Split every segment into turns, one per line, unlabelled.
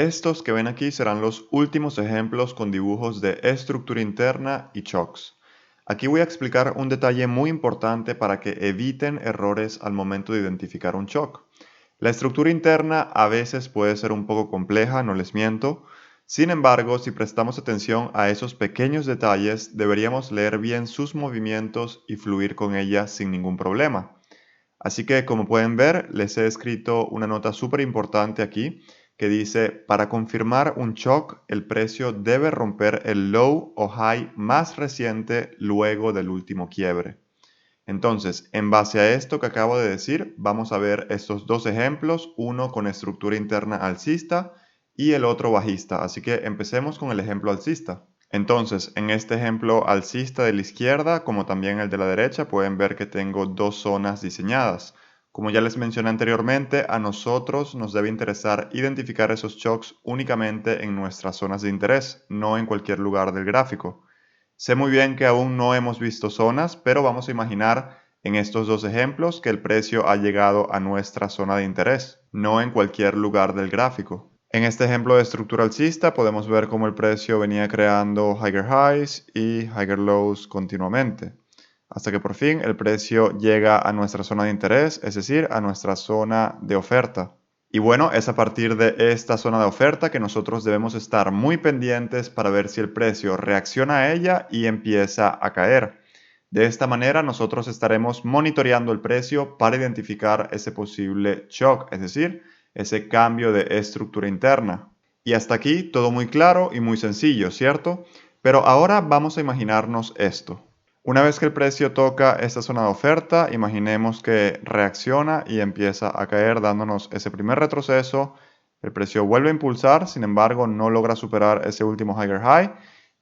estos que ven aquí serán los últimos ejemplos con dibujos de estructura interna y shocks. Aquí voy a explicar un detalle muy importante para que eviten errores al momento de identificar un shock. La estructura interna a veces puede ser un poco compleja, no les miento. Sin embargo, si prestamos atención a esos pequeños detalles, deberíamos leer bien sus movimientos y fluir con ella sin ningún problema. Así que, como pueden ver, les he escrito una nota súper importante aquí que dice: para confirmar un shock, el precio debe romper el low o high más reciente luego del último quiebre. Entonces, en base a esto que acabo de decir, vamos a ver estos dos ejemplos, uno con estructura interna alcista y el otro bajista. Así que empecemos con el ejemplo alcista. Entonces, en este ejemplo alcista de la izquierda, como también el de la derecha, pueden ver que tengo dos zonas diseñadas. Como ya les mencioné anteriormente, a nosotros nos debe interesar identificar esos shocks únicamente en nuestras zonas de interés, no en cualquier lugar del gráfico. Sé muy bien que aún no hemos visto zonas, pero vamos a imaginar en estos dos ejemplos que el precio ha llegado a nuestra zona de interés, no en cualquier lugar del gráfico. En este ejemplo de estructura alcista podemos ver cómo el precio venía creando higher highs y higher lows continuamente, hasta que por fin el precio llega a nuestra zona de interés, es decir, a nuestra zona de oferta. Y bueno, es a partir de esta zona de oferta que nosotros debemos estar muy pendientes para ver si el precio reacciona a ella y empieza a caer. De esta manera nosotros estaremos monitoreando el precio para identificar ese posible shock, es decir, ese cambio de estructura interna. Y hasta aquí todo muy claro y muy sencillo, ¿cierto? Pero ahora vamos a imaginarnos esto. Una vez que el precio toca esta zona de oferta, imaginemos que reacciona y empieza a caer dándonos ese primer retroceso. El precio vuelve a impulsar, sin embargo no logra superar ese último higher high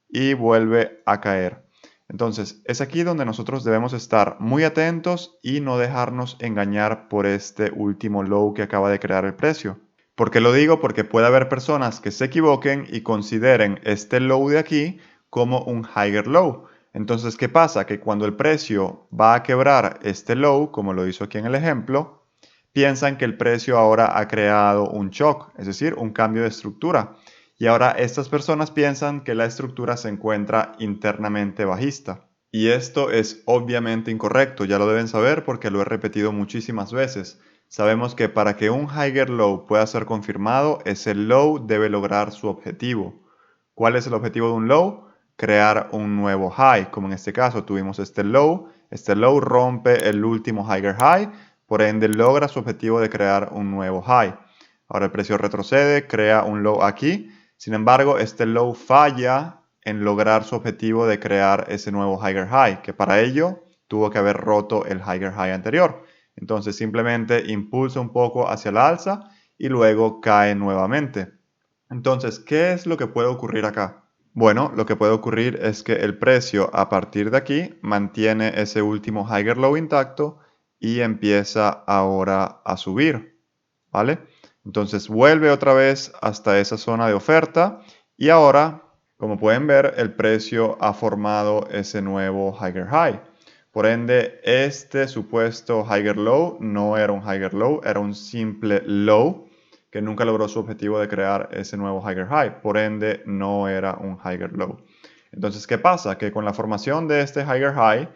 y vuelve a caer. Entonces es aquí donde nosotros debemos estar muy atentos y no dejarnos engañar por este último low que acaba de crear el precio. ¿Por qué lo digo? Porque puede haber personas que se equivoquen y consideren este low de aquí como un higher low. Entonces, ¿qué pasa? Que cuando el precio va a quebrar este low, como lo hizo aquí en el ejemplo, piensan que el precio ahora ha creado un shock, es decir, un cambio de estructura. Y ahora estas personas piensan que la estructura se encuentra internamente bajista. Y esto es obviamente incorrecto, ya lo deben saber porque lo he repetido muchísimas veces. Sabemos que para que un higher low pueda ser confirmado, ese low debe lograr su objetivo. ¿Cuál es el objetivo de un low? Crear un nuevo high, como en este caso tuvimos este low rompe el último higher high, por ende logra su objetivo de crear un nuevo high. Ahora el precio retrocede, crea un low aquí, sin embargo este low falla en lograr su objetivo de crear ese nuevo higher high, que para ello tuvo que haber roto el higher high anterior. Entonces simplemente impulsa un poco hacia la alza y luego cae nuevamente. Entonces, ¿qué es lo que puede ocurrir acá? Bueno, lo que puede ocurrir es que el precio a partir de aquí mantiene ese último higher low intacto y empieza ahora a subir, ¿vale? Entonces vuelve otra vez hasta esa zona de oferta y ahora, como pueden ver, el precio ha formado ese nuevo higher high. Por ende, este supuesto higher low no era un higher low, era un simple low que nunca logró su objetivo de crear ese nuevo higher high. Por ende, no era un higher low. Entonces, ¿qué pasa? Que con la formación de este higher high,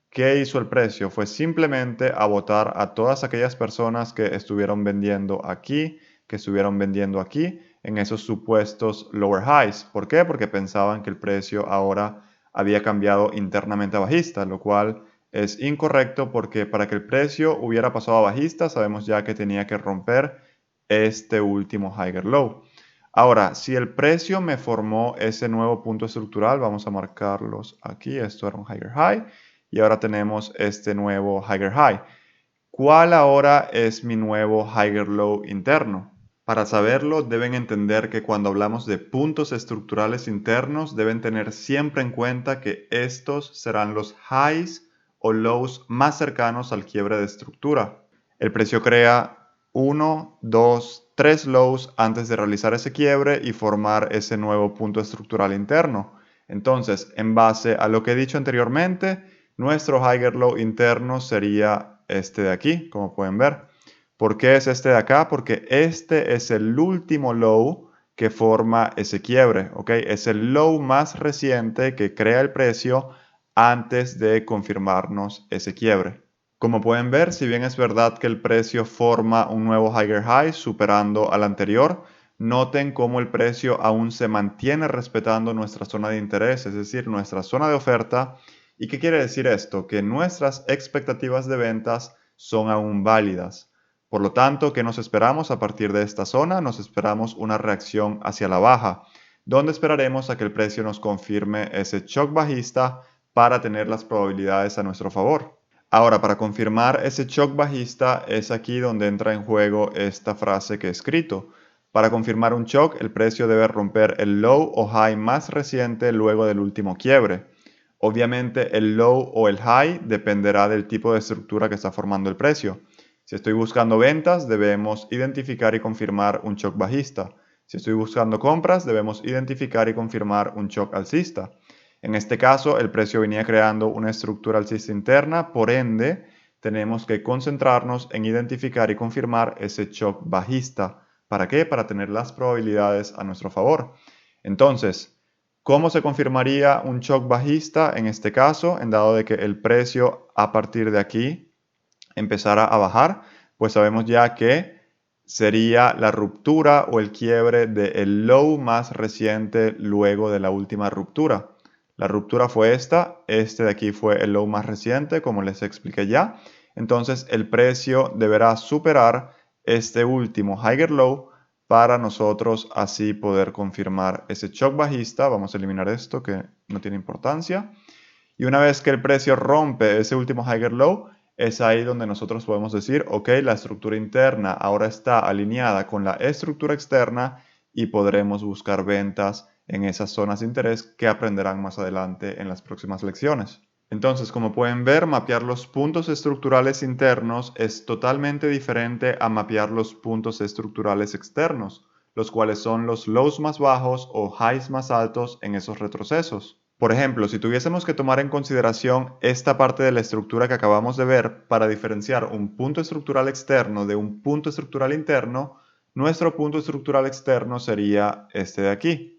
¿qué hizo el precio? Fue simplemente a botar a todas aquellas personas que estuvieron vendiendo aquí, que estuvieron vendiendo aquí, en esos supuestos lower highs. ¿Por qué? Porque pensaban que el precio ahora había cambiado internamente a bajista, lo cual es incorrecto porque para que el precio hubiera pasado a bajista, sabemos ya que tenía que romper este último higher low. Ahora, si el precio me formó ese nuevo punto estructural, vamos a marcarlos aquí. Esto era un higher high y ahora tenemos este nuevo higher high. ¿Cuál ahora es mi nuevo higher low interno? Para saberlo, deben entender que cuando hablamos de puntos estructurales internos, deben tener siempre en cuenta que estos serán los highs o lows más cercanos al quiebre de estructura. El precio crea 1, 2, 3 lows antes de realizar ese quiebre y formar ese nuevo punto estructural interno. Entonces, en base a lo que he dicho anteriormente, nuestro higher low interno sería este de aquí, como pueden ver. ¿Por qué es este de acá? Porque este es el último low que forma ese quiebre, ¿ok? Es el low más reciente que crea el precio antes de confirmarnos ese quiebre. Como pueden ver, si bien es verdad que el precio forma un nuevo higher high superando al anterior, noten cómo el precio aún se mantiene respetando nuestra zona de interés, es decir, nuestra zona de oferta. ¿Y qué quiere decir esto? Que nuestras expectativas de ventas son aún válidas. Por lo tanto, ¿qué nos esperamos a partir de esta zona? Nos esperamos una reacción hacia la baja, donde esperaremos a que el precio nos confirme ese shock bajista para tener las probabilidades a nuestro favor. Ahora, para confirmar ese shock bajista es aquí donde entra en juego esta frase que he escrito. Para confirmar un shock, el precio debe romper el low o high más reciente luego del último quiebre. Obviamente el low o el high dependerá del tipo de estructura que está formando el precio. Si estoy buscando ventas, debemos identificar y confirmar un shock bajista. Si estoy buscando compras, debemos identificar y confirmar un shock alcista. En este caso, el precio venía creando una estructura alcista interna, por ende, tenemos que concentrarnos en identificar y confirmar ese shock bajista. ¿Para qué? Para tener las probabilidades a nuestro favor. Entonces, ¿cómo se confirmaría un shock bajista en este caso, en dado de que el precio a partir de aquí empezara a bajar? Pues sabemos ya que sería la ruptura o el quiebre del low más reciente luego de la última ruptura. La ruptura fue esta, este de aquí fue el low más reciente, como les expliqué ya. Entonces el precio deberá superar este último higher low para nosotros así poder confirmar ese shock bajista. Vamos a eliminar esto que no tiene importancia. Y una vez que el precio rompe ese último higher low, es ahí donde nosotros podemos decir, ok, la estructura interna ahora está alineada con la estructura externa y podremos buscar ventas en esas zonas de interés que aprenderán más adelante en las próximas lecciones. Entonces, como pueden ver, mapear los puntos estructurales internos es totalmente diferente a mapear los puntos estructurales externos, los cuales son los lows más bajos o highs más altos en esos retrocesos. Por ejemplo, si tuviésemos que tomar en consideración esta parte de la estructura que acabamos de ver para diferenciar un punto estructural externo de un punto estructural interno, nuestro punto estructural externo sería este de aquí.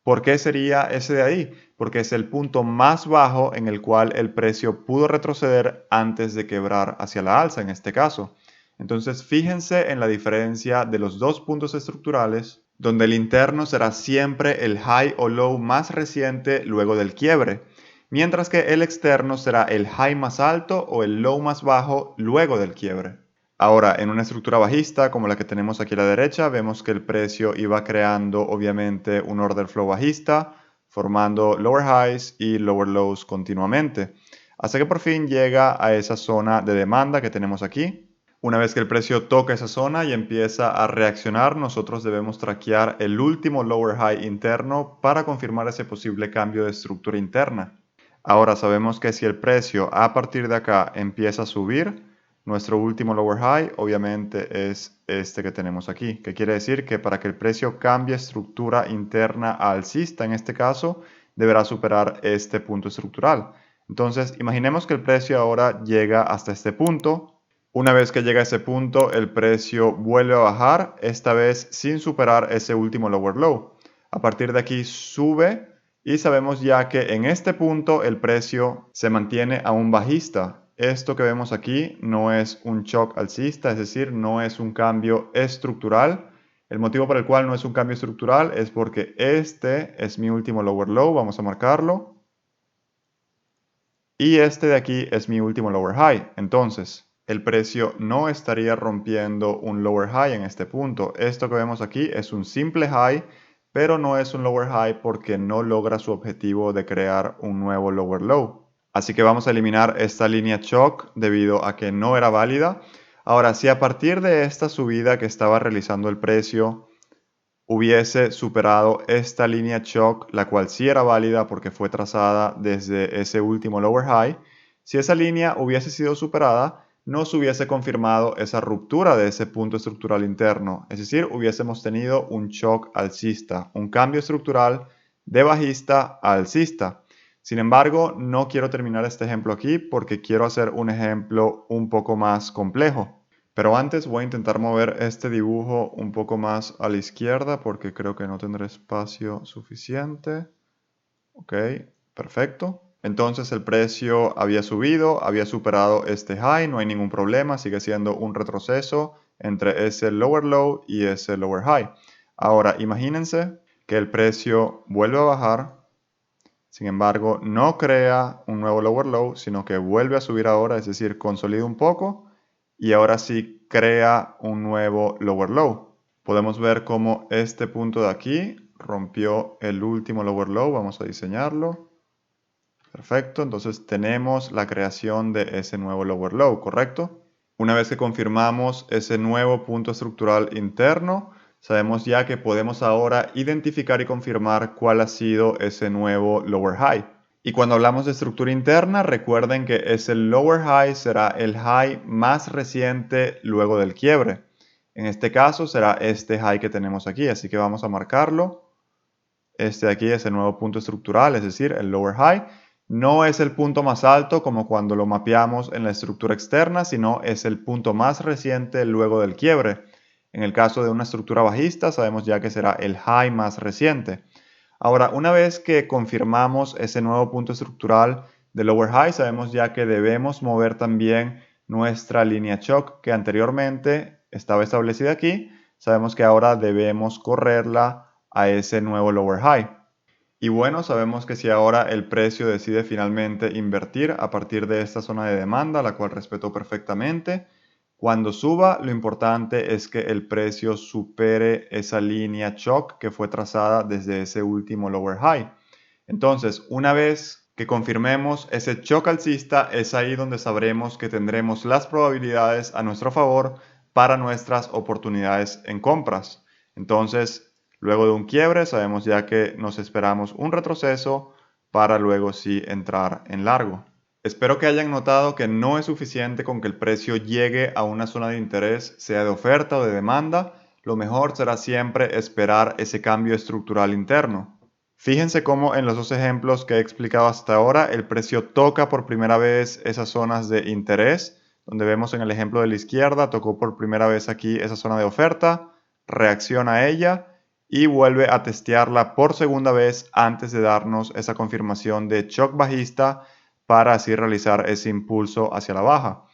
¿Por qué sería ese de ahí? Porque es el punto más bajo en el cual el precio pudo retroceder antes de quebrar hacia la alza en este caso. Entonces, fíjense en la diferencia de los dos puntos estructurales, donde el interno será siempre el high o low más reciente luego del quiebre, mientras que el externo será el high más alto o el low más bajo luego del quiebre. Ahora, en una estructura bajista como la que tenemos aquí a la derecha, vemos que el precio iba creando obviamente un order flow bajista, formando lower highs y lower lows continuamente, hasta que por fin llega a esa zona de demanda que tenemos aquí. Una vez que el precio toca esa zona y empieza a reaccionar, nosotros debemos traquear el último lower high interno para confirmar ese posible cambio de estructura interna. Ahora sabemos que si el precio a partir de acá empieza a subir, nuestro último lower high obviamente es este que tenemos aquí, que quiere decir que para que el precio cambie estructura interna a alcista en este caso, deberá superar este punto estructural. Entonces, imaginemos que el precio ahora llega hasta este punto. Una vez que llega a ese punto, el precio vuelve a bajar, esta vez sin superar ese último lower low. A partir de aquí sube y sabemos ya que en este punto el precio se mantiene aún bajista. Esto que vemos aquí no es un shock alcista, es decir, no es un cambio estructural. El motivo por el cual no es un cambio estructural es porque este es mi último lower low, vamos a marcarlo. Y este de aquí es mi último lower high. Entonces, el precio no estaría rompiendo un lower high en este punto. Esto que vemos aquí es un simple high, pero no es un lower high porque no logra su objetivo de crear un nuevo lower low. Así que vamos a eliminar esta línea shock debido a que no era válida. Ahora, si a partir de esta subida que estaba realizando el precio hubiese superado esta línea shock, la cual sí era válida porque fue trazada desde ese último lower high, si esa línea hubiese sido superada, no se hubiese confirmado esa ruptura de ese punto estructural interno, es decir, hubiésemos tenido un shock alcista, un cambio estructural de bajista a alcista. Sin embargo, no quiero terminar este ejemplo aquí porque quiero hacer un ejemplo un poco más complejo. Pero antes voy a intentar mover este dibujo un poco más a la izquierda porque creo que no tendré espacio suficiente. Ok, perfecto. Entonces el precio había subido, había superado este high, no hay ningún problema, sigue siendo un retroceso entre ese lower low y ese lower high. Ahora, imagínense que el precio vuelve a bajar, sin embargo, no crea un nuevo lower low, sino que vuelve a subir ahora, es decir, consolida un poco y ahora sí crea un nuevo lower low. Podemos ver cómo este punto de aquí rompió el último lower low, vamos a diseñarlo. Perfecto, entonces tenemos la creación de ese nuevo lower low, ¿correcto? Una vez que confirmamos ese nuevo punto estructural interno, sabemos ya que podemos ahora identificar y confirmar cuál ha sido ese nuevo lower high. Y cuando hablamos de estructura interna, recuerden que ese lower high será el high más reciente luego del quiebre. En este caso será este high que tenemos aquí, así que vamos a marcarlo. Este de aquí es el nuevo punto estructural, es decir, el lower high. No es el punto más alto como cuando lo mapeamos en la estructura externa, sino es el punto más reciente luego del quiebre. En el caso de una estructura bajista, sabemos ya que será el high más reciente. Ahora, una vez que confirmamos ese nuevo punto estructural de lower high, sabemos ya que debemos mover también nuestra línea shock que anteriormente estaba establecida aquí. Sabemos que ahora debemos correrla a ese nuevo lower high. Y bueno, sabemos que si ahora el precio decide finalmente invertir a partir de esta zona de demanda, la cual respetó perfectamente, cuando suba, lo importante es que el precio supere esa línea shock que fue trazada desde ese último lower high. Entonces, una vez que confirmemos ese shock alcista, es ahí donde sabremos que tendremos las probabilidades a nuestro favor para nuestras oportunidades en compras. Entonces, luego de un quiebre, sabemos ya que nos esperamos un retroceso para luego sí entrar en largo. Espero que hayan notado que no es suficiente con que el precio llegue a una zona de interés, sea de oferta o de demanda. Lo mejor será siempre esperar ese cambio estructural interno. Fíjense cómo en los dos ejemplos que he explicado hasta ahora, el precio toca por primera vez esas zonas de interés, donde vemos en el ejemplo de la izquierda, tocó por primera vez aquí esa zona de oferta, reacciona a ella y vuelve a testearla por segunda vez antes de darnos esa confirmación de shock bajista para así realizar ese impulso hacia la baja.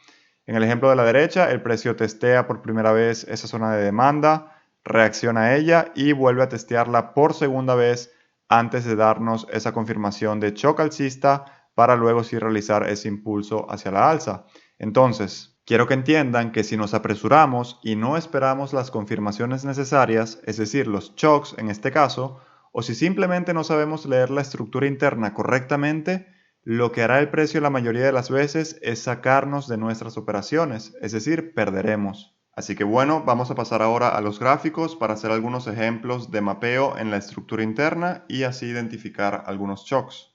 En el ejemplo de la derecha, el precio testea por primera vez esa zona de demanda, reacciona a ella y vuelve a testearla por segunda vez antes de darnos esa confirmación de shock alcista para luego sí realizar ese impulso hacia la alza. Entonces, quiero que entiendan que si nos apresuramos y no esperamos las confirmaciones necesarias, es decir, los shocks en este caso, o si simplemente no sabemos leer la estructura interna correctamente, lo que hará el precio la mayoría de las veces es sacarnos de nuestras operaciones, es decir, perderemos. Así que bueno, vamos a pasar ahora a los gráficos para hacer algunos ejemplos de mapeo en la estructura interna y así identificar algunos shocks.